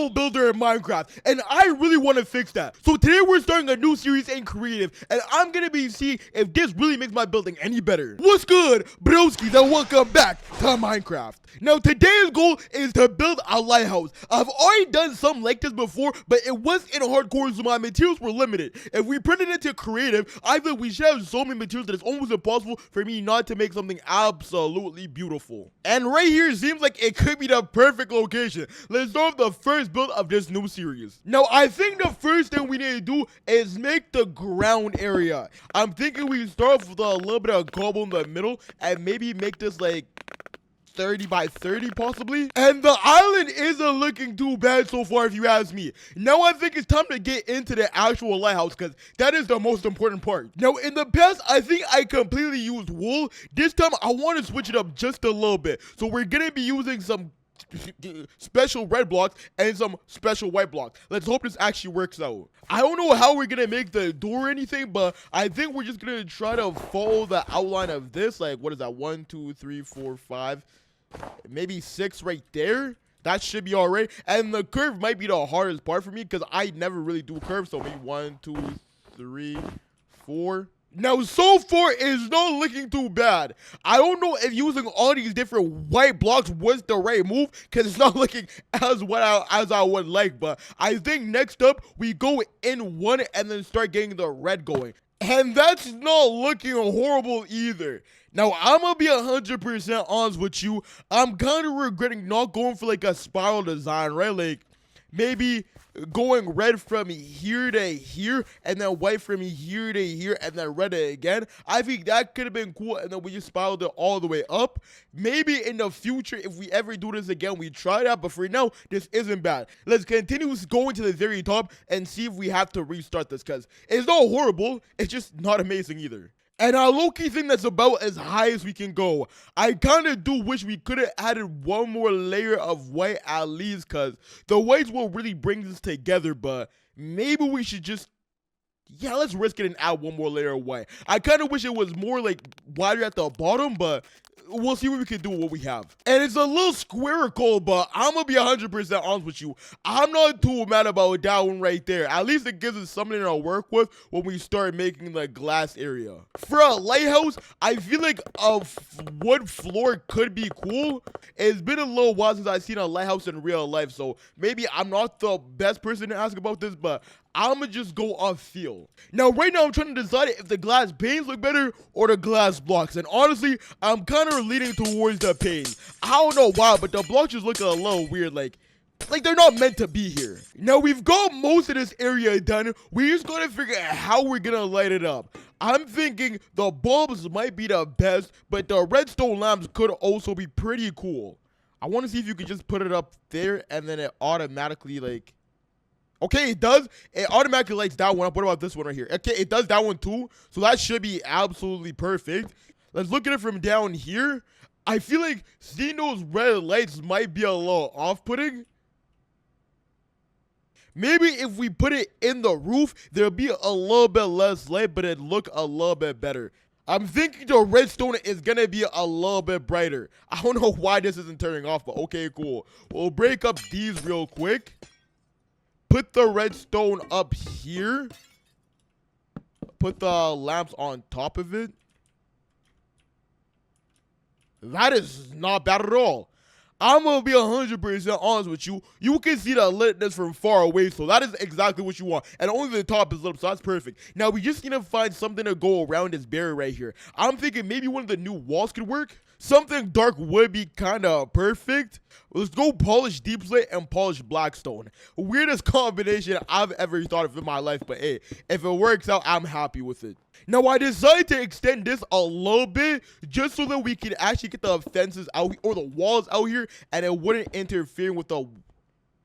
horrible builder in Minecraft, and I really want to fix that. So today we're starting a new series in creative, and I'm gonna be seeing if this really makes my building any better. What's good, broskies, and welcome back to Minecraft. Now today's goal is to build a lighthouse. I've already done something like this before, but it was in hardcore, so my materials were limited. If we put it into creative, I feel we should have so many materials that it's almost impossible for me not to make something absolutely beautiful. And right here seems like it could be the perfect location. Let's start with the first build of this new series. Now I think the first thing we need to do is make the ground area. I'm thinking we start off with a little bit of cobble in the middle and maybe make this like 30 by 30 possibly. And the island isn't looking too bad so far if you ask me. Now I think it's time to get into the actual lighthouse because that is the most important part. Now in the past I think I completely used wool. This time I want to switch it up just a little bit. So we're gonna be using some special red blocks and some special white blocks. Let's hope this actually works out. I don't know how we're gonna make the door or anything, but I think we're just gonna try to follow the outline of this. Like, what is that? 1, 2, 3, 4, 5, maybe 6 right there. That should be all right. And the curve might be the hardest part for me because I never really do curves. So maybe 1, 2, 3, 4. Now, so far, it's not looking too bad. I don't know if using all these different white blocks was the right move because it's not looking as well as I would like. But I think next up, we go in one and then start getting the red going. And that's not looking horrible either. Now, I'm going to be 100% honest with you. I'm kind of regretting not going for like a spiral design, right? Like, maybe going red from here to here and then white from here to here and then red again. I think that could have been cool, and then we just spiraled it all the way up. Maybe in the future, if we ever do this again, we try that, but for now, this isn't bad. Let's continue going to the very top and see if we have to restart this because it's not horrible, it's just not amazing either. And our low-key thing that's about as high as we can go. I kind of do wish we could have added one more layer of white at least because the whites will really bring this together, but maybe we should just, yeah, let's risk it and add one more layer of white. I kind of wish it was more like wider at the bottom, but we'll see what we can do with what we have. And it's a little squarical, but I'm going to be 100% honest with you. I'm not too mad about that one right there. At least it gives us something to work with when we start making the glass area. For a lighthouse, I feel like a wood floor could be cool. It's been a little while since I've seen a lighthouse in real life, so maybe I'm not the best person to ask about this, but I'ma just go off feel. Now, right now, I'm trying to decide if the glass panes look better or the glass blocks. And honestly, I'm kind of leaning towards the panes. I don't know why, but the blocks just look a little weird, like they're not meant to be here. Now, we've got most of this area done. We just gotta figure out how we're gonna light it up. I'm thinking the bulbs might be the best, but the redstone lamps could also be pretty cool. I want to see if you could just put it up there and then it automatically like... Okay, it does. It automatically lights that one up. What about this one right here? Okay, it does that one too. So that should be absolutely perfect. Let's look at it from down here. I feel like seeing those red lights might be a little off-putting. Maybe if we put it in the roof, there'll be a little bit less light, but it'd look a little bit better. I'm thinking the redstone is going to be a little bit brighter. I don't know why this isn't turning off, but okay, cool. We'll break up these real quick. Put the redstone up here. Put the lamps on top of it. That is not bad at all. I'm going to be 100% honest with you. You can see the litness from far away, so that is exactly what you want. And only the top is lit up, so that's perfect. Now, we just need to find something to go around this barrier right here. I'm thinking maybe one of the new walls could work. Something dark would be kind of perfect. Let's go polish deep slate and polish blackstone. Weirdest combination I've ever thought of in my life, but hey, if it works out, I'm happy with it. Now, I decided to extend this a little bit just so that we can actually get the fences out or the walls out here and it wouldn't interfere with the...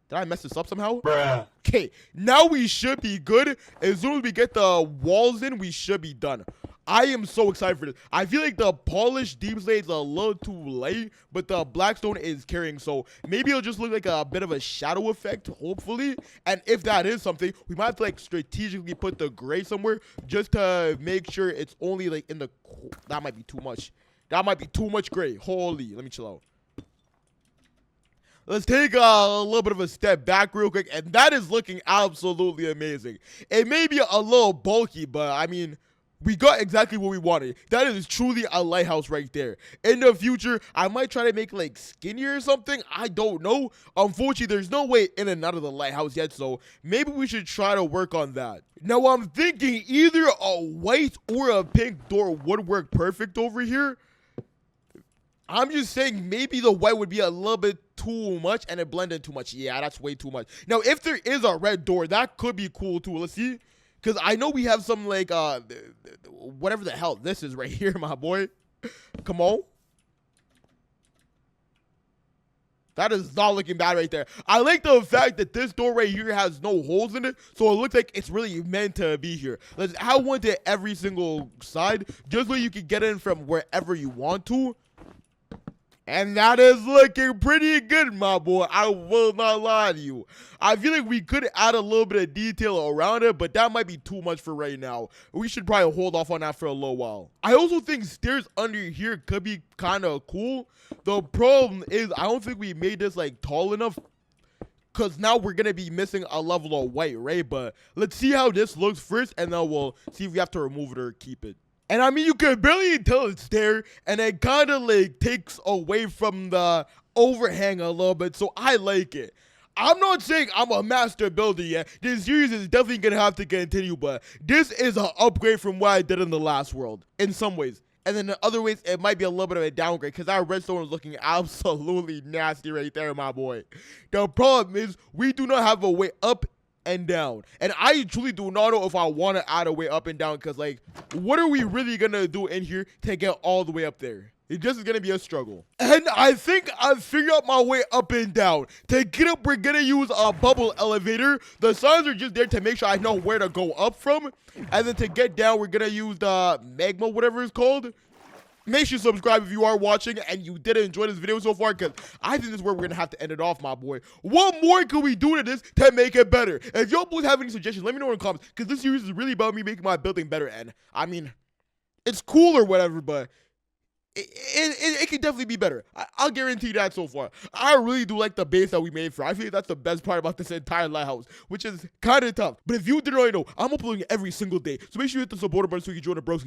Did I mess this up somehow? Bruh. Okay, now we should be good. As soon as we get the walls in, we should be done. I am so excited for this. I feel like the polished deep slate is a little too light, but the blackstone is carrying, so maybe it'll just look like a bit of a shadow effect, hopefully. And if that is something, we might have to like strategically put the gray somewhere just to make sure it's only like in the... That might be too much. That might be too much gray. Holy, let me chill out. let's take a little bit of a step back real quick, and that is looking absolutely amazing. It may be a little bulky, but I mean, we got exactly what we wanted. That is truly a lighthouse right there. In the future, I might try to make like skinnier or something. I don't know. Unfortunately, there's no way in and out of the lighthouse yet, so maybe we should try to work on that. Now, I'm thinking either a white or a pink door would work perfect over here. I'm just saying maybe the white would be a little bit too much and it blended too much. Yeah, that's way too much. Now, if there is a red door, that could be cool too. Let's see. Because I know we have some, like, whatever the hell this is right here, my boy. Come on. That is not looking bad right there. I like the fact that this door right here has no holes in it, so it looks like it's really meant to be here. Let's add one to every single side, just so you can get in from wherever you want to. And that is looking pretty good, my boy. I will not lie to you. I feel like we could add a little bit of detail around it, but that might be too much for right now. We should probably hold off on that for a little while. I also think stairs under here could be kind of cool. The problem is I don't think we made this like tall enough, because now we're going to be missing a level of white, right? But let's see how this looks first, and then we'll see if we have to remove it or keep it. And I mean, you can barely tell it's there, and it kind of like takes away from the overhang a little bit, so I like it. I'm not saying I'm a master builder yet. This series is definitely going to have to continue, but this is an upgrade from what I did in the last world, in some ways. And then in other ways, it might be a little bit of a downgrade, because that redstone is looking absolutely nasty right there, my boy. The problem is, we do not have a way up and down, and I truly do not know if I want to add a way up and down, because like, what are we really gonna do in here to get all the way up there? It just is gonna be a struggle. And I think I figured out my way up and down. To get up, we're gonna use a bubble elevator. The signs are just there to make sure I know where to go up from, and then to get down, we're gonna use the magma, whatever it's called. Make sure you subscribe if you are watching and you did enjoy this video so far, because I think this is where we're going to have to end it off, my boy. What more can we do to this to make it better? If y'all both have any suggestions, let me know in the comments, because this series is really about me making my building better. And, I mean, it's cool or whatever, but it can definitely be better. I'll guarantee that so far. I really do like the base that we made for. I feel like that's the best part about this entire lighthouse, which is kind of tough. But if you didn't already know, I'm uploading every single day. So make sure you hit the supporter button so you can join the broskies.